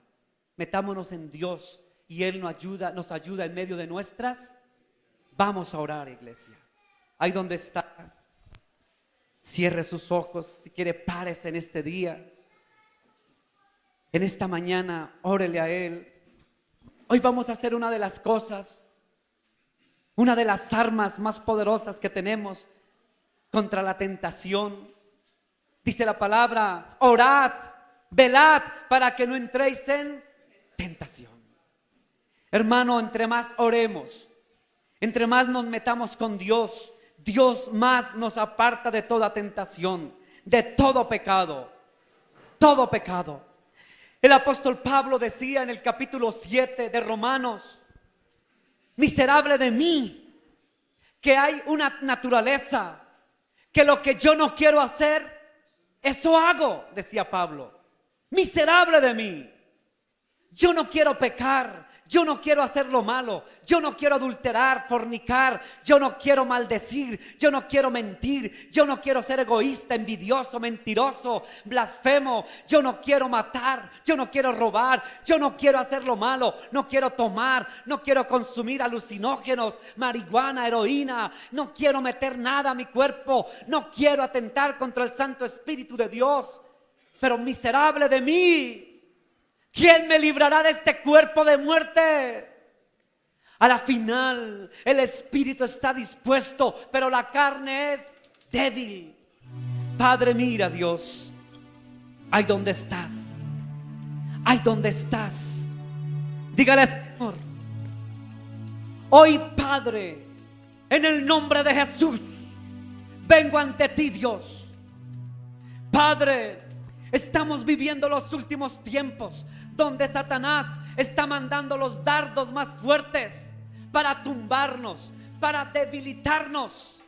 Metámonos en Dios y Él nos ayuda en medio de nuestras. Vamos a orar, iglesia. Ahí donde está, cierre sus ojos, si quiere párese en este día. En esta mañana, órele a Él. Hoy vamos a hacer una de las cosas, una de las armas más poderosas que tenemos contra la tentación. Dice la palabra, orad, velad para que no entréis en tentación. Hermano, entre más oremos, entre más nos metamos con Dios, Dios más nos aparta de toda tentación, de todo pecado, todo pecado. El apóstol Pablo decía en el capítulo 7 de Romanos, miserable de mí, que hay una naturaleza, que lo que yo no quiero hacer, eso hago, decía Pablo. Miserable de mí, yo no quiero pecar, yo no quiero hacer lo malo, yo no quiero adulterar, fornicar, yo no quiero maldecir, yo no quiero mentir, yo no quiero ser egoísta, envidioso, mentiroso, blasfemo, yo no quiero matar, yo no quiero robar, yo no quiero hacer lo malo, no quiero tomar, no quiero consumir alucinógenos, marihuana, heroína, no quiero meter nada a mi cuerpo, no quiero atentar contra el Santo Espíritu de Dios, pero miserable de mí. ¿Quién me librará de este cuerpo de muerte? A la final, el espíritu está dispuesto, pero la carne es débil. Padre, mira, Dios, ahí donde estás, ahí donde estás. Dígale, Señor, hoy, Padre, en el nombre de Jesús, vengo ante ti, Dios. Padre, estamos viviendo los últimos tiempos donde Satanás está mandando los dardos más fuertes para tumbarnos, para debilitarnos,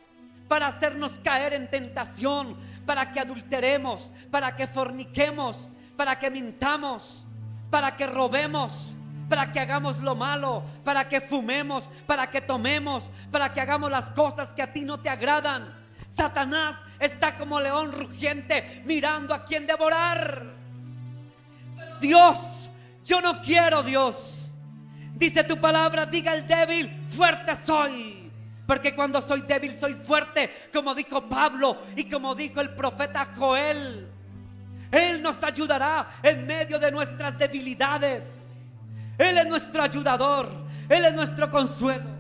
para hacernos caer en tentación, para que adulteremos, para que forniquemos, para que mintamos, para que robemos, para que hagamos lo malo, para que fumemos, para que tomemos, para que hagamos las cosas que a ti no te agradan. Satanás está como león rugiente mirando a quien devorar. Dios, yo no quiero, Dios. Dice tu palabra, diga el débil, fuerte soy. Porque cuando soy débil soy fuerte, como dijo Pablo y como dijo el profeta Joel. Él nos ayudará en medio de nuestras debilidades. Él es nuestro ayudador, Él es nuestro consuelo,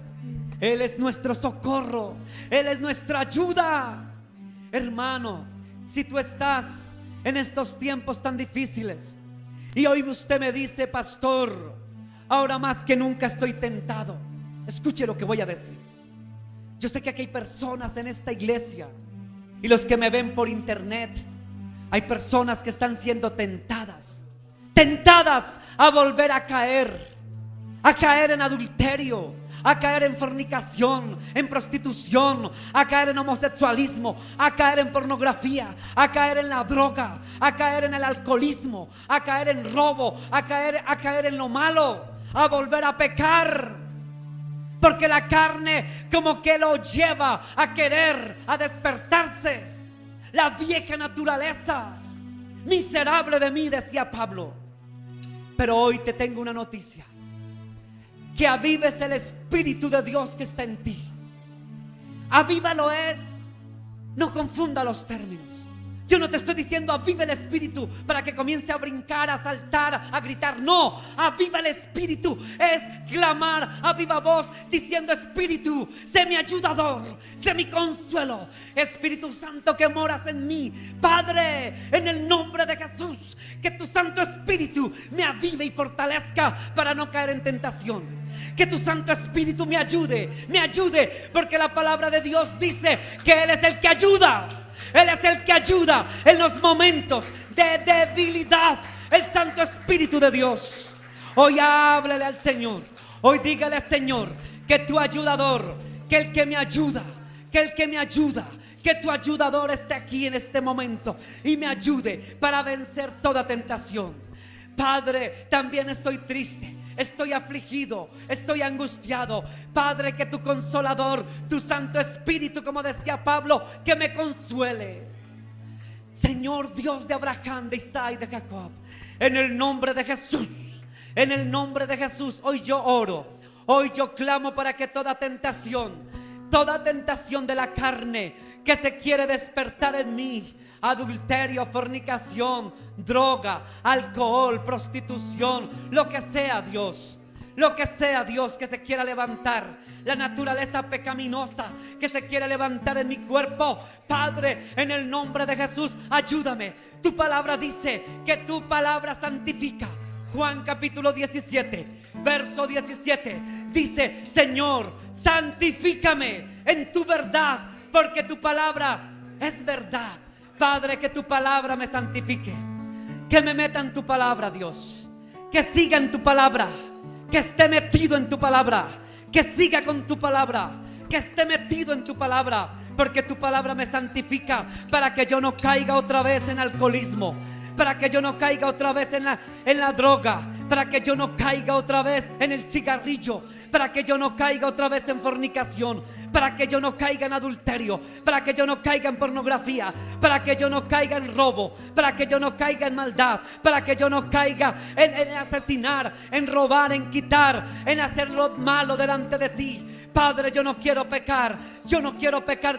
Él es nuestro socorro, Él es nuestra ayuda. Hermano, si tú estás en estos tiempos tan difíciles y hoy usted me dice, pastor, ahora más que nunca estoy tentado. Escuche lo que voy a decir. Yo sé que aquí hay personas en esta iglesia y los que me ven por internet, hay personas que están siendo tentadas a volver a caer en adulterio, a caer en fornicación, en prostitución, a caer en homosexualismo, a caer en pornografía, a caer en la droga, a caer en el alcoholismo, a caer en robo, a caer en lo malo, a volver a pecar. Porque la carne como que lo lleva a querer, a despertarse. La vieja naturaleza. Miserable de mí, decía Pablo. Pero hoy te tengo una noticia. Que avives el Espíritu de Dios que está en ti. Avívalo es, no confunda los términos. Yo no te estoy diciendo aviva el Espíritu para que comience a brincar, a saltar, a gritar. No, aviva el Espíritu es clamar a viva voz diciendo: Espíritu, sé mi ayudador, sé mi consuelo. Espíritu Santo que moras en mí, Padre, en el nombre de Jesús, que tu Santo Espíritu me avive y fortalezca para no caer en tentación. Que tu Santo Espíritu me ayude, porque la palabra de Dios dice que Él es el que ayuda. Él es el que ayuda en los momentos de debilidad. El Santo Espíritu de Dios. Hoy háblele al Señor. Hoy dígale, Señor, que tu ayudador, que el que me ayuda, que tu ayudador esté aquí en este momento y me ayude para vencer toda tentación, Padre, también estoy triste, estoy afligido, estoy angustiado. Padre, que tu consolador, tu Santo Espíritu, como decía Pablo, que me consuele. Señor Dios de Abraham, de Isaac y de Jacob, en el nombre de Jesús, en el nombre de Jesús, hoy yo oro, hoy yo clamo para que toda tentación de la carne que se quiere despertar en mí, adulterio, fornicación, droga, alcohol, prostitución, lo que sea, Dios, que se quiera levantar, la naturaleza pecaminosa que se quiera levantar en mi cuerpo, Padre, en el nombre de Jesús, ayúdame. Tu palabra dice que tu palabra santifica. Juan capítulo 17, verso 17, dice: Señor, santifícame en tu verdad, porque tu palabra es verdad. Padre, que tu palabra me santifique, que me meta en tu palabra, Dios, que siga en tu palabra, que esté metido en tu palabra, que siga con tu palabra, que esté metido en tu palabra, porque tu palabra me santifica, para que yo no caiga otra vez en alcoholismo, para que yo no caiga otra vez en la droga, para que yo no caiga otra vez en el cigarrillo, para que yo no caiga otra vez en fornicación, para que yo no caiga en adulterio, para que yo no caiga en pornografía, para que yo no caiga en robo, para que yo no caiga en maldad, para que yo no caiga en asesinar, en robar, en quitar, en hacer lo malo delante de ti. Padre, yo no quiero pecar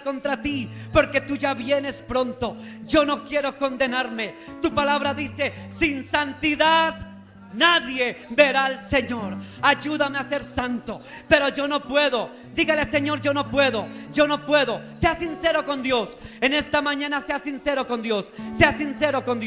contra ti, porque tú ya vienes pronto. Yo no quiero condenarme. Tu palabra dice: sin santidad nadie verá al Señor. Ayúdame a ser santo, pero yo no puedo. Dígale: Señor, yo no puedo. Sea sincero con Dios. En esta mañana sea sincero con Dios. Sea sincero con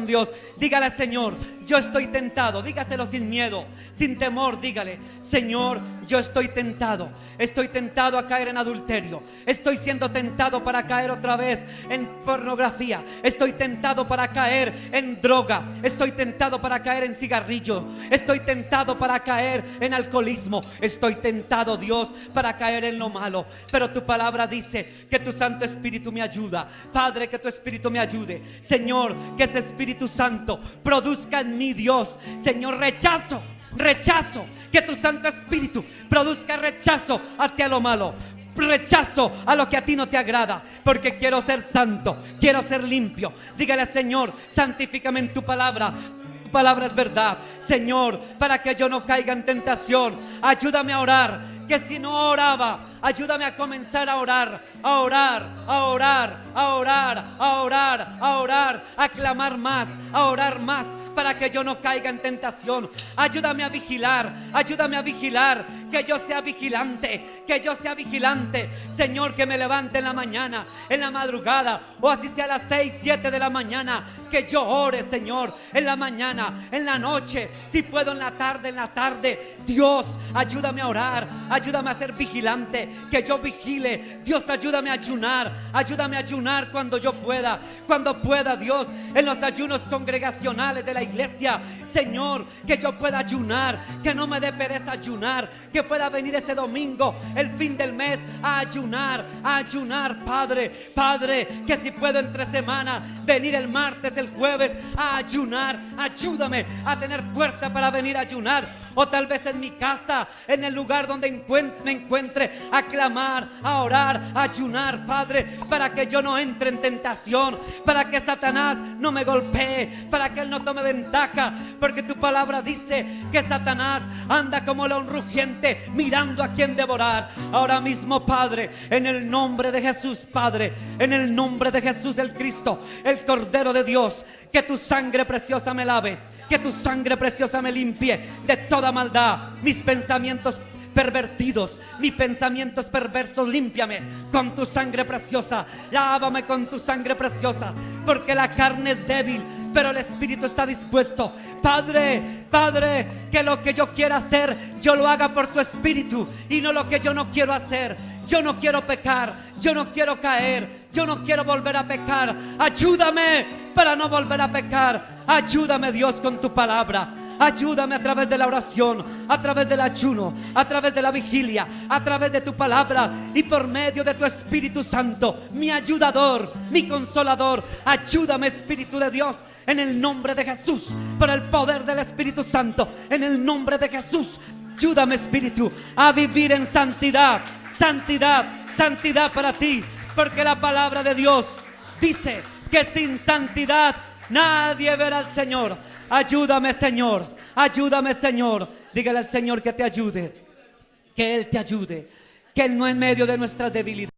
Dios. Dígale: Señor, yo estoy tentado. Dígaselo sin miedo, sin temor. Dígale: Señor, yo estoy tentado. Estoy tentado a caer en adulterio. Estoy siendo tentado para caer otra vez en pornografía. Estoy tentado para caer en droga. Estoy tentado para caer en cigarrillo. Estoy tentado para caer en alcoholismo. Estoy tentado, Dios, para caer en lo malo. Pero tu palabra dice que tu Santo Espíritu me ayuda. Padre, que tu Espíritu me ayude. Señor, que ese Espíritu Santo produzca en mí, Dios. Señor, rechazo, que tu Santo Espíritu produzca rechazo hacia lo malo, rechazo a lo que a ti no te agrada, porque quiero ser santo, quiero ser limpio. Dígale: Señor, santifícame en tu palabra. Tu palabra es verdad, Señor, para que yo no caiga en tentación. Ayúdame a orar, que si no oraba, ayúdame a comenzar a orar, a clamar más, a orar más, para que yo no caiga en tentación. Ayúdame a vigilar, que yo sea vigilante, Señor, que me levante en la mañana, en la madrugada, o así sea a las 6, 7 de la mañana, que yo ore, Señor, en la mañana, en la noche, si puedo en la tarde. Dios, ayúdame a orar, ayúdame a ser vigilante, que yo vigile. Dios, ayúdame a ayunar cuando yo pueda, Dios, en los ayunos congregacionales de la iglesia. Señor, que yo pueda ayunar, que no me dé pereza ayunar, que pueda venir ese domingo, el fin del mes, a ayunar, Padre, que si puedo entre semana, venir el martes, el jueves, a ayunar. Ayúdame a tener fuerza para venir a ayunar, o tal vez en mi casa, en el lugar donde me encuentre, a clamar, a orar, a ayunar, Padre, para que yo no entre en tentación, para que Satanás no me golpee, para que él no tome ventaja, porque tu palabra dice que Satanás anda como león rugiente, mirando a quien devorar. Ahora mismo, Padre, en el nombre de Jesús, Padre, en el nombre de Jesús el Cristo, el Cordero de Dios, que tu sangre preciosa me lave, que tu sangre preciosa me limpie de toda maldad. Mis pensamientos pervertidos, mis pensamientos perversos, límpiame con tu sangre preciosa, lávame con tu sangre preciosa, porque la carne es débil, pero el espíritu está dispuesto. Padre, que lo que yo quiera hacer, yo lo haga por tu espíritu, y no lo que yo no quiero hacer. Yo no quiero pecar, yo no quiero caer, yo no quiero volver a pecar. Ayúdame para no volver a pecar. Ayúdame, Dios, con tu palabra. Ayúdame a través de la oración, a través del ayuno, a través de la vigilia, a través de tu palabra y por medio de tu Espíritu Santo, mi ayudador, mi consolador. Ayúdame, Espíritu de Dios, en el nombre de Jesús, por el poder del Espíritu Santo, en el nombre de Jesús. Ayúdame, Espíritu, a vivir en santidad, santidad, santidad para ti, porque la palabra de Dios dice que sin santidad nadie verá al Señor. Ayúdame, Señor, ayúdame, Señor. Dígale al Señor que te ayude, que Él te ayude, que Él no en medio de nuestras debilidades